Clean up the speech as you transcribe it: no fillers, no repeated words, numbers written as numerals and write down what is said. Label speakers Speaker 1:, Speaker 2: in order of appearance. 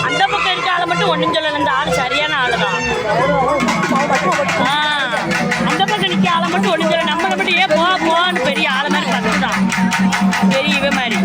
Speaker 1: அந்த பக்கம் இருக்க ஆளை மட்டும் ஒன்றும் சொல்லலை. இந்த ஆள் சரியான ஆள் தான். அந்த பக்கம் நிற்க ஆளை மட்டும் ஒன்றும் சொல்லலை. நம்மளை மட்டும் ஏன் போன்னு பெரிய ஆளை மாதிரி பார்த்துட்டான். பெரிய இவ மாதிரி